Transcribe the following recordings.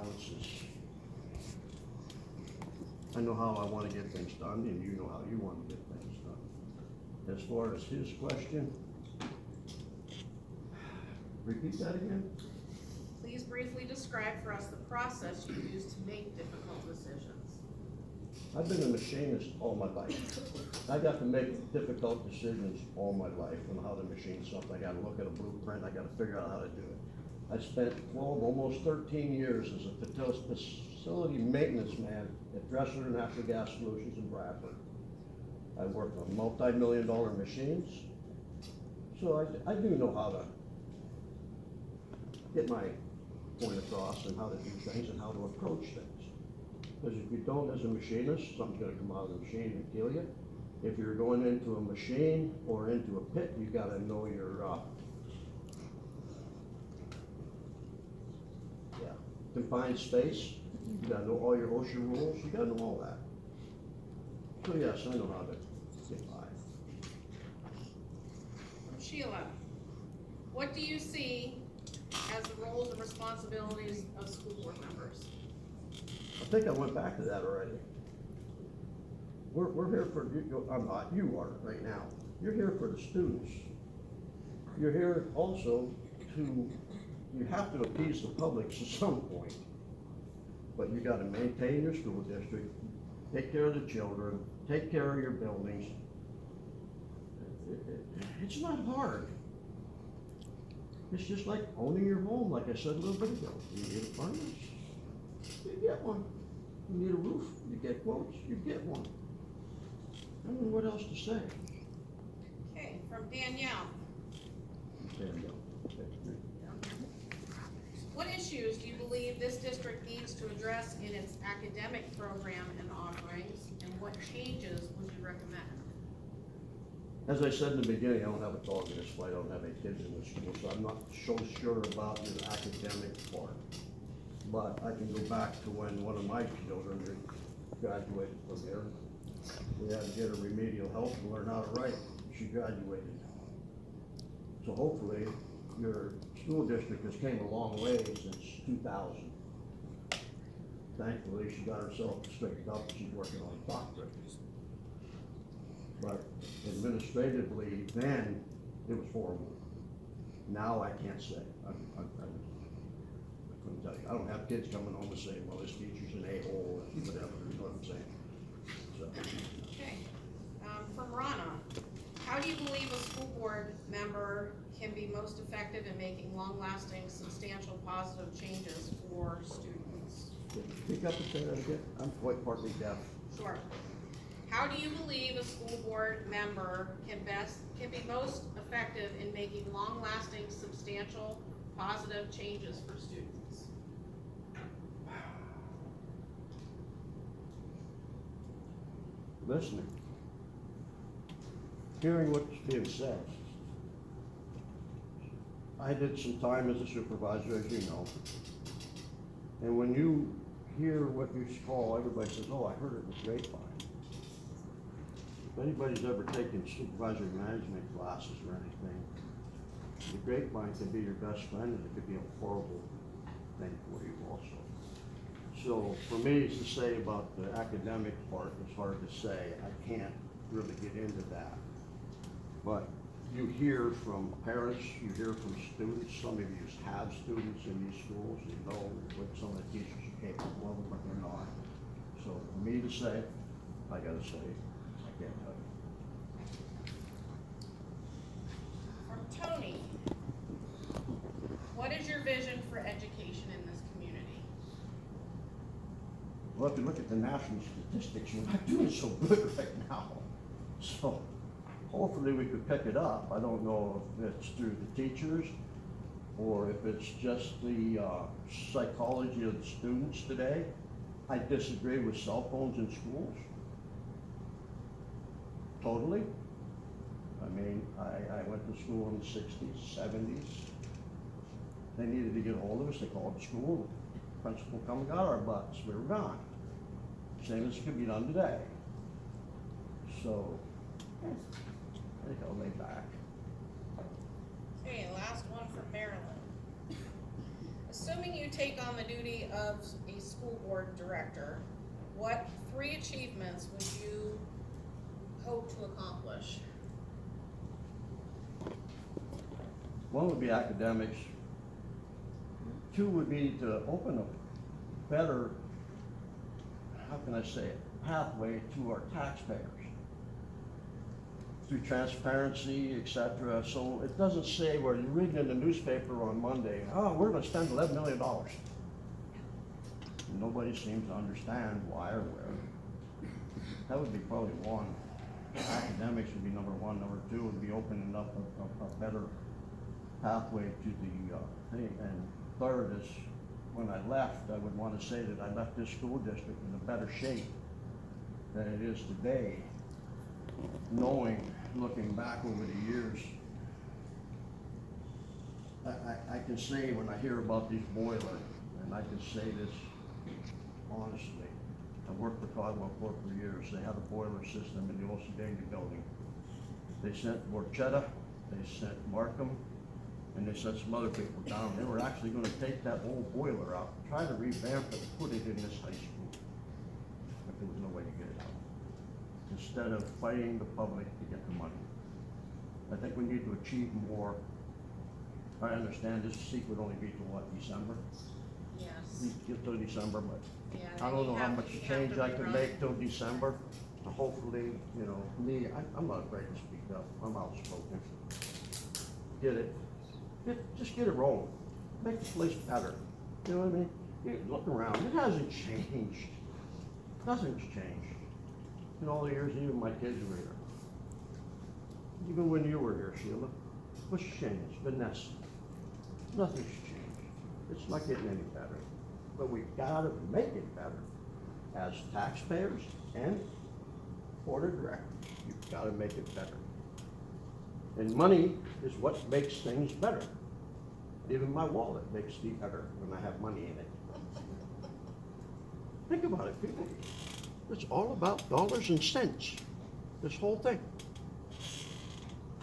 balances. I know how I wanna get things done, and you know how you wanna get things done. As far as his question, repeat that again? Please briefly describe for us the process you use to make difficult decisions. I've been a machinist all my life. I got to make difficult decisions all my life on how to machine something. I gotta look at a blueprint, I gotta figure out how to do it. I spent 12, almost 13 years as a facility maintenance man at Dressler Natural Gas Solutions in Bradford. I worked on multi-million-dollar machines, so I do know how to get my point across and how to do things and how to approach things. Because if you don't as a machinist, something's gonna come out of the machine and kill you. If you're going into a machine or into a pit, you gotta know your, confined space. You gotta know all your OSHA rules, you gotta know all that. So yes, I know how to get by. From Sheila, what do you see as the roles and responsibilities of school board members? I think I went back to that already. We're here for, I'm not, you are right now. You're here for the students. You're here also to, you have to appease the public to some point. But you gotta maintain your school district, take care of the children, take care of your buildings. It's not hard. It's just like owning your home, like I said a little bit ago. You need a furnace, you get one. You need a roof, you get quotes, you get one. I don't know what else to say. Okay, from Danielle, There you go. what issues do you believe this district needs to address in its academic program and offerings, and what changes would you recommend? As I said in the beginning, I don't have a dog in this fight, I don't have any kids in this school, so I'm not so sure about your academic part. But I can go back to when one of my children graduated from here. We had to get her remedial help to learn how to write. She graduated. So hopefully, your school district has came a long way since 2000. Thankfully, she got herself straightened up, she's working on a doctorate. But administratively, then, it was horrible. Now I can't say. I couldn't tell you. I don't have kids coming home and saying, well, this teacher's an a-hole, or whatever, you know what I'm saying? So, Okay, from Rana, how do you believe a school board member can be most effective in making long-lasting, substantial, positive changes for students? Pick up and say that again. I'm quite partly deaf. Sure. How do you believe a school board member can be most effective in making long-lasting, substantial, positive changes for students? Listening. Hearing what's being said. I did some time as a supervisor, as you know. And when you hear what you call, everybody says, oh, I heard it in the grapevine. If anybody's ever taken supervisory management classes or anything, the grapevine can be your best friend, and it could be a horrible thing for you also. So for me to say about the academic part, it's hard to say. I can't really get into that. But you hear from parents, you hear from students. Some of you have students in these schools. You know what some of the teachers are capable of, but they're not. So for me to say, I gotta say, I can't tell you. From Tony, what is your vision for education in this community? Well, if you look at the national statistics, we're not doing so good right now. So hopefully we could pick it up. I don't know if it's through the teachers or if it's just the psychology of the students today. I disagree with cell phones in schools. Totally. I mean, I went to school in the 60s, 70s. They needed to get a hold of us. They called the school. The principal come and got our butts. We were gone. Same as could be done today. So, I think I'll lay back. Okay, last one from Marilyn. assuming you take on the duty of a school board director, what 3 achievements would you hope to accomplish? One would be academics. 2 would be to open a better, how can I say it, pathway to our taxpayers through transparency, et cetera. So it doesn't say where you're reading in the newspaper on Monday, oh, we're gonna spend $11 million. Nobody seems to understand why or where. That would be probably one. Academics would be number 1. Number 2 would be opening up a better pathway to the thing. And third is, when I left, I would want to say that I left this school district in a better shape than it is today, knowing, looking back over the years, I can say when I hear about these boilers, and I can say this honestly, I worked for Caldwell Corp for years. They had a boiler system in the old Sylvania building. They sent Borchetta, they sent Markham, and they sent some other people down. They were actually gonna take that old boiler out, try to revamp it, put it in this high school. But there was no way to get it out. Instead of fighting the public to get the money. I think we need to achieve more. I understand this seat would only be to what, December? Yes. Get till December, but Yeah, I then don't you know how have- much you have change to I can rerun. make till December. Hopefully, you know, me, I'm not afraid to speak up. I'm outspoken. Get it. Just get it rolling. Make the place better. You know what I mean? Look around. It hasn't changed. Nothing's changed. In all the years, even my kids were here. Even when you were here, Sheila. What's changed? Vanessa. Nothing's changed. It's not getting any better. But we've gotta make it better. As taxpayers and board of directors, you've gotta make it better. And money is what makes things better. Even my wallet makes me better when I have money in it. Think about it, people. It's all about dollars and cents, this whole thing.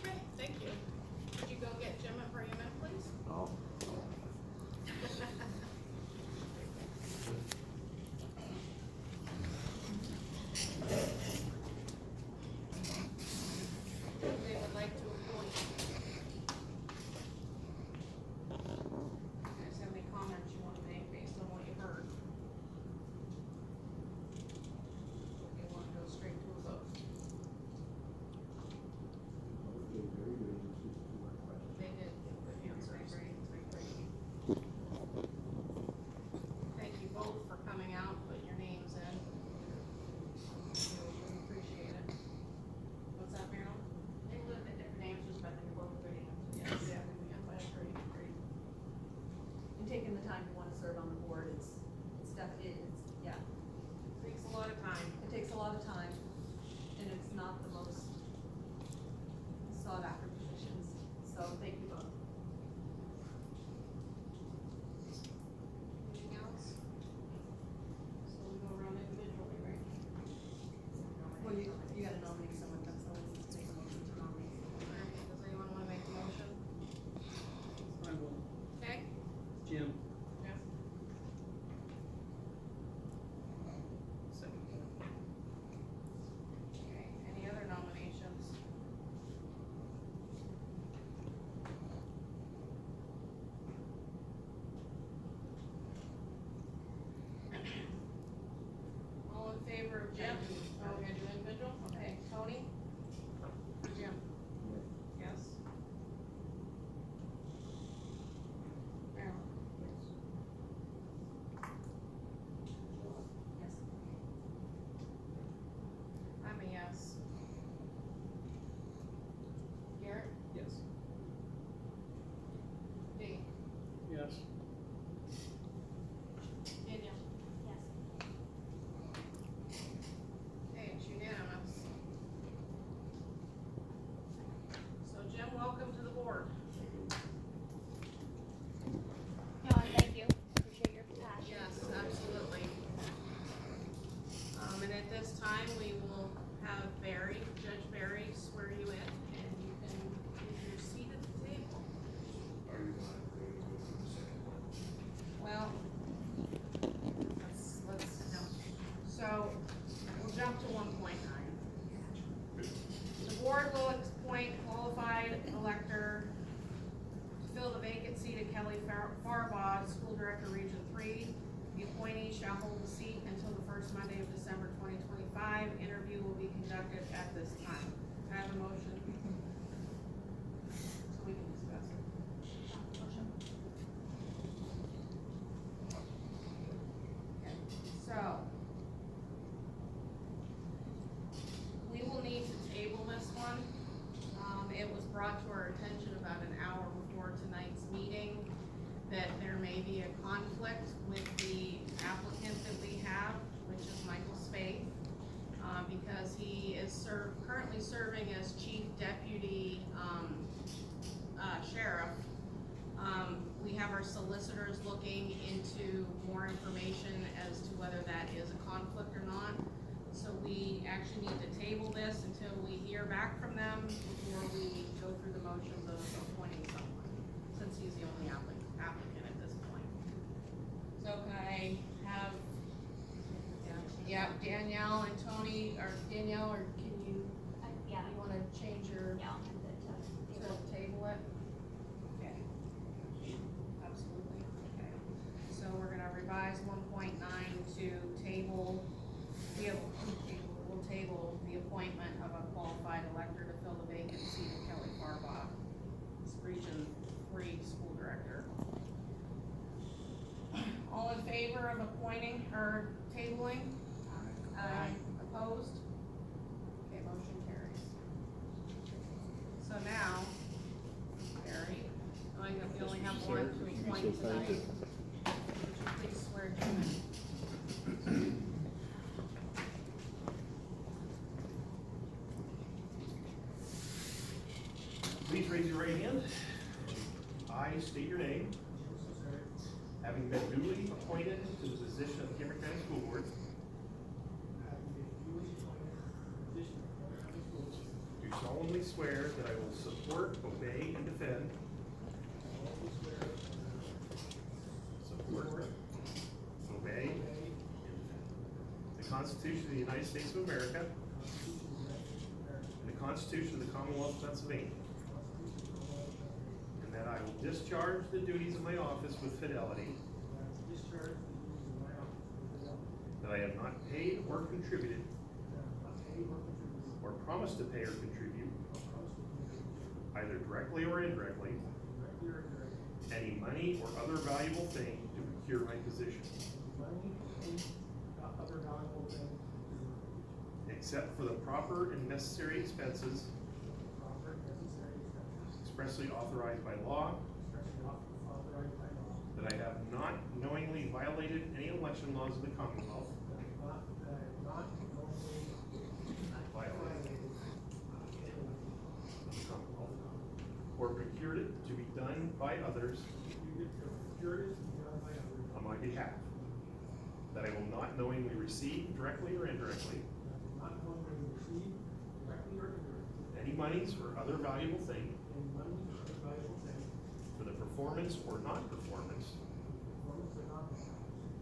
Okay, thank you. Could you go get Jim and bring him in, please? Oh, They would like to appoint. You guys have any comments you want to make based on what you heard? Or do you want to go straight to a vote? They did give good answers. Thank you both for coming out, putting your names in. We appreciate it. What's that, Marilyn? They live at different ages, but they're both good answers. Yes, yeah, I agree, great. And taking the time to want to serve on the board, it's yeah, Takes a lot of time. it takes a lot of time, and it's not the most sought after positions, so thank you both. Anything else? So we go around individually, right? Well, you gotta nominate someone, that's always take a motion to nominate. Alright, does anyone wanna make a motion? I will. Okay? Jim. Jeff? Okay, any other nominations? All in favor of Jim? Oh, we're gonna do individual? Okay, Tony? Jim? Yes? Marilyn? Yes. I'm a yes. Garrett? Yes. Dee? Yes. Daniel? Yes. Okay, it's unanimous. So Jim, welcome to the board. No, thank you. Appreciate your passion. Yes, absolutely. And at this time, we will have Judge Barry swear you in, and you can leave your seat at the table. conducted at this time. Can I have a motion? So we can discuss it. Motion. Okay, so. We will need to table this one. It was brought to our attention about an hour before tonight's meeting that there may be a conflict with the applicant that we have, which is Michael Spade, because he is currently serving as chief deputy, sheriff. We have our solicitors looking into more information as to whether that is a conflict or not. So we actually need to table this until we hear back from them before we go through the motions of appointing someone, since he's the only applicant at this point. So can I have, Danielle and Tony, or Danielle, or can you, Yeah, you wanna change your, yeah, I'll amend it to to table it? Okay. Absolutely, okay. So we're gonna revise 1.9 to table, we'll table the appointment of a qualified elector to fill the vacant seat of Kelly Farbaugh, Region 3 School Director. All in favor of appointing, or tabling? Aye. Opposed? Okay, motion carries. So now, Barry, we only have one to appoint tonight. Would you please swear Jim in? Please raise your right hand. I state your name. Having been duly appointed to the position of Cameron County School Board, do solemnly swear that I will support, obey, and defend obey the Constitution of the United States of America and the Constitution of the Commonwealth of Pennsylvania, and that I will discharge the duties of my office with fidelity, that I have not paid or contributed or promised to pay or contribute, either directly or indirectly, any money or other valuable thing to procure my position, except for the proper and necessary expenses expressly authorized by law, that I have not knowingly violated any election laws of the Commonwealth, or procured it to be done by others on my behalf, that I will not knowingly receive, directly or indirectly, any monies or other valuable thing for the performance or non-performance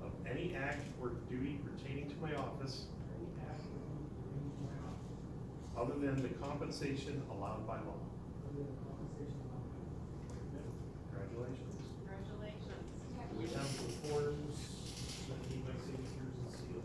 of any act or duty pertaining to my office other than the compensation allowed by law. Congratulations. Congratulations. We have the forms that need my signatures and seal.